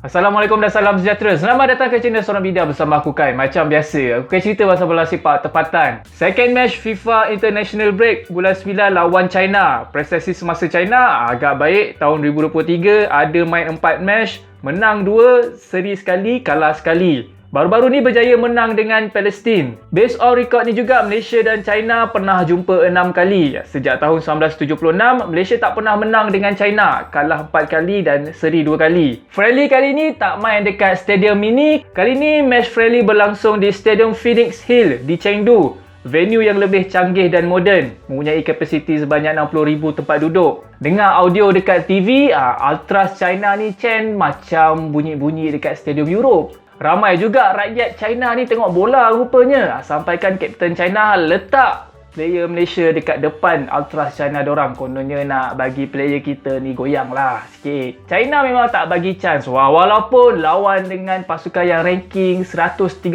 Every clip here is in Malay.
Assalamualaikum dan salam sejahtera. Selamat datang ke channel Seorang Bidah bersama aku Kai. Macam biasa, aku akan cerita pasal bola sepak tempatan. Second match FIFA International Break bulan 9 lawan China. Prestasi semasa China agak baik. Tahun 2023 ada main 4 match, menang 2, seri sekali, kalah sekali. Baru-baru ni berjaya menang dengan Palestin. Based on rekod ni juga, Malaysia dan China pernah jumpa 6 kali. Sejak tahun 1976, Malaysia tak pernah menang dengan China. Kalah 4 kali dan seri 2 kali. Friendly kali ni tak main dekat Stadium Mini. Kali ni match friendly berlangsung di Stadium Phoenix Hill di Chengdu. Venue yang lebih canggih dan moden, mempunyai kapasiti sebanyak 60,000 tempat duduk. Dengar audio dekat TV, Ultras China ni Chen macam bunyi-bunyi dekat Stadium Europe. Ramai juga rakyat China ni tengok bola rupanya. Sampaikan Kapten China letak player Malaysia dekat depan Ultras China dorang. Kononnya nak bagi player kita ni goyang lah sikit. China memang tak bagi chance. Walaupun lawan dengan pasukan yang ranking 136,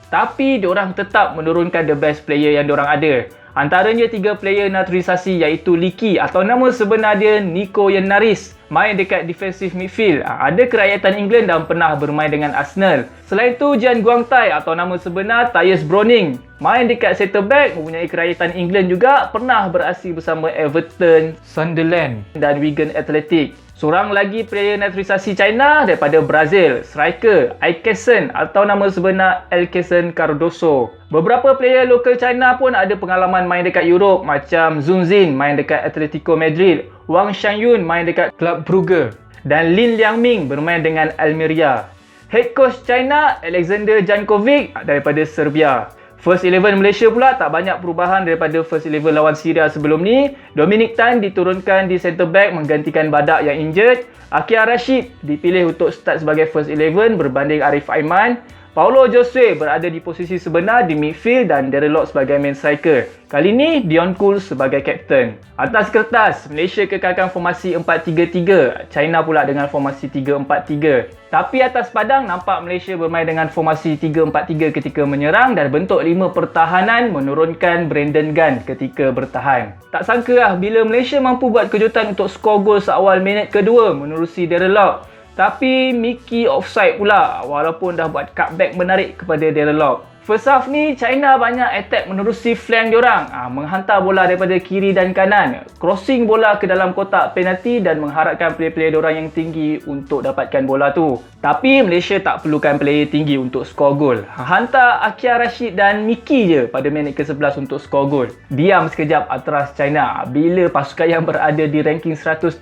tapi diorang tetap menurunkan the best player yang diorang ada. Antaranya 3 player naturalisasi iaitu Liki atau nama sebenar dia Nico Yenaris, main dekat defensive midfield. Ada kerakyatan England dan pernah bermain dengan Arsenal. Selain tu Jian Guangtai atau nama sebenar Tyus Browning, main dekat centre back, mempunyai kerakyatan England juga, pernah beraksi bersama Everton, Sunderland dan Wigan Athletic. Seorang lagi player naturalisasi China daripada Brazil, striker Aikeson atau nama sebenar Elkeson Cardoso. Beberapa player lokal China pun ada pengalaman main dekat Europe, macam Zun Jin main dekat Atletico Madrid, Wang Xianyun main dekat Club Brugge dan Lin Liangming bermain dengan Almeria. Head coach China Alexander Jankovic daripada Serbia. First 11 Malaysia pula tak banyak perubahan daripada First 11 lawan Syria sebelum ni. Dominic Tan diturunkan di centre back menggantikan Badak yang injured. Akia Rashid dipilih untuk start sebagai First 11 berbanding Arif Aiman. Paulo Josue berada di posisi sebenar di midfield dan Darren Lock sebagai main striker. Kali ni Dion Kool sebagai kapten. Atas kertas, Malaysia kekalkan formasi 4-3-3, China pula dengan formasi 3-4-3. Tapi atas padang nampak Malaysia bermain dengan formasi 3-4-3 ketika menyerang dan bentuk 5 pertahanan menurunkan Brandon Gunn ketika bertahan. Tak sangka bila Malaysia mampu buat kejutan untuk skor gol seawal minit kedua menerusi Darren Lock. Tapi Mickey offside pula walaupun dah buat cutback menarik kepada Darren Lock. First half ni China banyak attack menerusi flank diorang, menghantar bola daripada kiri dan kanan, crossing bola ke dalam kotak penalti dan mengharapkan player-player diorang yang tinggi untuk dapatkan bola tu. Tapi Malaysia tak perlukan player tinggi untuk skor gol. Hantar Akia Rashid dan Mickey je pada minit ke-11 untuk skor gol. Diam sekejap Ultras China bila pasukan yang berada di ranking 136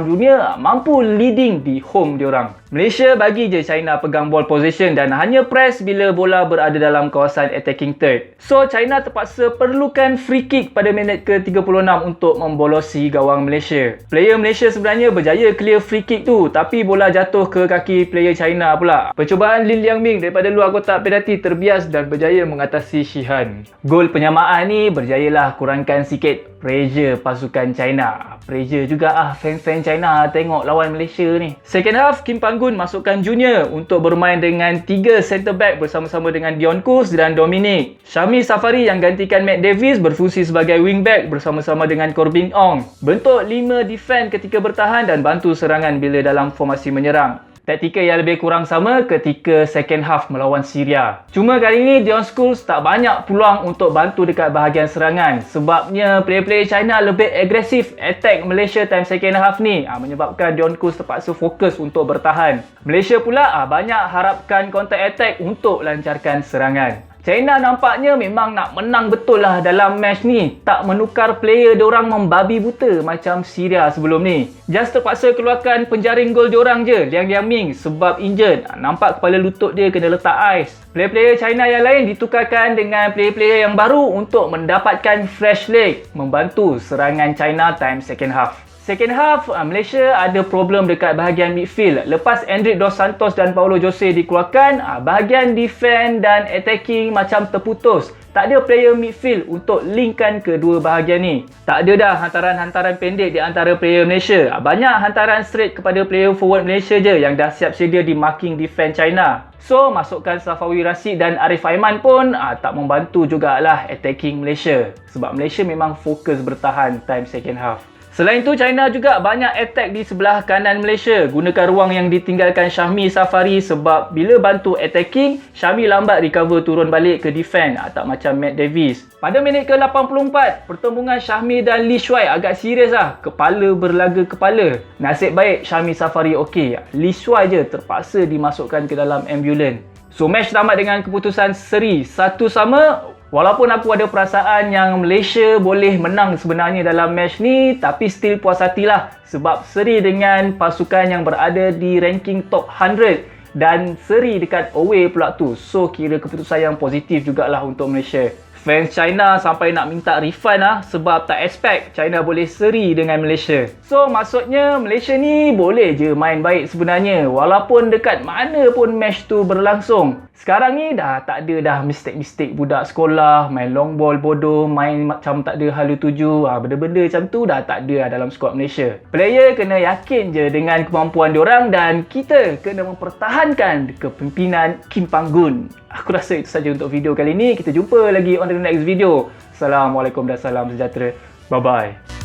dunia mampu leading di home diorang. Malaysia bagi je China pegang ball possession dan hanya press bila bola berada dalam kawasan attacking third. So China terpaksa perlukan free kick pada minit ke-36 untuk membolosi gawang Malaysia. Player Malaysia sebenarnya berjaya clear free kick tu, tapi bola jatuh ke kaki player China pula. Percubaan Lin Liangming daripada luar kotak penalti terbias dan berjaya mengatasi Shihan. Gol penyamaan ni berjayalah kurangkan sikit pressure pasukan China. Pressure juga fan-fan China tengok lawan Malaysia ni. Second half, Kim Panggun masukkan Junior untuk bermain dengan 3 centre back bersama-sama dengan Dion Kool dan Dominic. Syami Safari yang gantikan Matt Davis berfungsi sebagai wingback bersama-sama dengan Corbin Ong. Bentuk 5 defend ketika bertahan dan bantu serangan bila dalam formasi menyerang. Taktikal yang lebih kurang sama ketika second half melawan Syria. Cuma kali ini Dion Kool tak banyak peluang untuk bantu dekat bahagian serangan. Sebabnya player-player China lebih agresif attack Malaysia time second half ni. Menyebabkan Dion Kool terpaksa fokus untuk bertahan. Malaysia pula banyak harapkan counter attack untuk lancarkan serangan. China nampaknya memang nak menang betul lah dalam match ni. Tak menukar player diorang membabi buta macam Syria sebelum ni. Just terpaksa keluarkan penjaring gol diorang je, Liang Liangming, sebab injured. Nampak kepala lutut dia kena letak ais. Player-player China yang lain ditukarkan dengan player-player yang baru untuk mendapatkan fresh leg, membantu serangan China time second half. Second half, Malaysia ada problem dekat bahagian midfield. Lepas Endrick Dos Santos dan Paulo Jose dikeluarkan, bahagian defend dan attacking macam terputus. Tak ada player midfield untuk linkkan kedua bahagian ni. Tak ada dah hantaran-hantaran pendek di antara player Malaysia. Banyak hantaran straight kepada player forward Malaysia je yang dah siap sedia di marking defend China. So, masukkan Safawi Rashid dan Arif Aiman pun tak membantu jugalah attacking Malaysia. Sebab Malaysia memang fokus bertahan time second half. Selain tu, China juga banyak attack di sebelah kanan Malaysia. Gunakan ruang yang ditinggalkan Syahmi Safari sebab bila bantu attacking, Syahmi lambat recover turun balik ke defend. Tak macam Matt Davis. Pada minit ke-84, pertembungan Syahmi dan Lee Shuai agak serius lah. Kepala berlaga kepala. Nasib baik Syahmi Safari okey. Lee Shuai je terpaksa dimasukkan ke dalam ambulans. So match tamat dengan keputusan seri 1-1. Walaupun aku ada perasaan yang Malaysia boleh menang sebenarnya dalam match ni, tapi still puas hatilah sebab seri dengan pasukan yang berada di ranking top 100 dan seri dekat away pula tu. So kira keputusan yang positif jugalah untuk Malaysia. Fans China sampai nak minta refund lah sebab tak expect China boleh seri dengan Malaysia. So maksudnya Malaysia ni boleh je main baik sebenarnya walaupun dekat mana pun match tu berlangsung. Sekarang ni dah tak ada dah mistake-mistake budak sekolah, main long ball bodoh, main macam tak ada halu tuju. Benda-benda macam tu dah tak ada dalam skuad Malaysia. Player kena yakin je dengan kemampuan diorang dan kita kena mempertahankan kepimpinan Kim Panggun. Aku rasa itu saja untuk video kali ni. Kita jumpa lagi on the next video. Assalamualaikum dan salam sejahtera. Bye-bye.